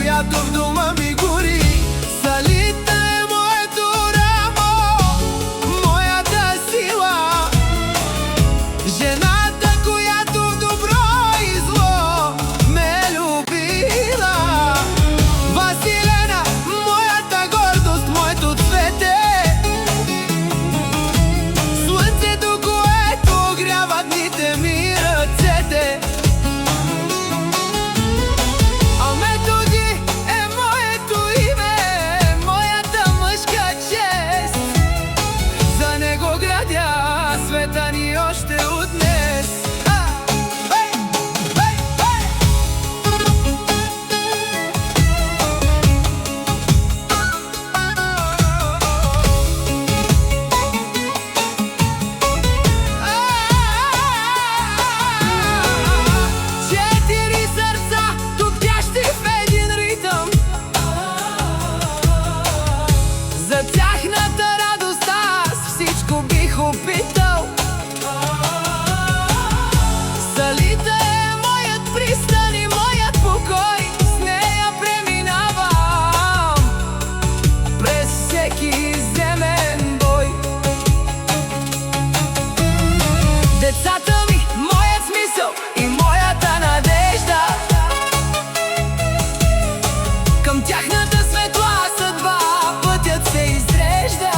която в дома ми гори. Салита е моето рамо, моята сила, жената, която в добро и зло ме е любила. Василена, моята гордост, моето цвете, слънцето, което огрява дните ми, ръцете. А Методи е моето име, моята мъжка чест. За него градя света ни още от днес. Четири сърца, туптящи в един ритъм. За тяхната радост аз всичко бих опитал. Салита е моят пристан и моят покой, с нея преминавам през всеки земен бой. Децата ми, моят смисъл и моята надежда, към тяхната светла съдба пътят се изрежда.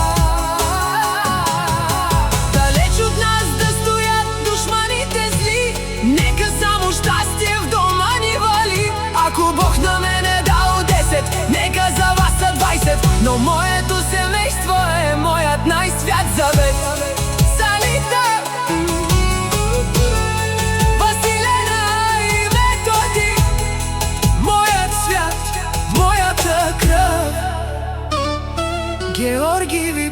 Далеч от нас да стоят душманите зли, нека само щастие в дома ни вали. Ако Бог на мен е дал 10, нека за вас са 20, но моето семейство е моят най-свят завет. Салита, Василена и Методи, моят свят, моята кръв. Георги ви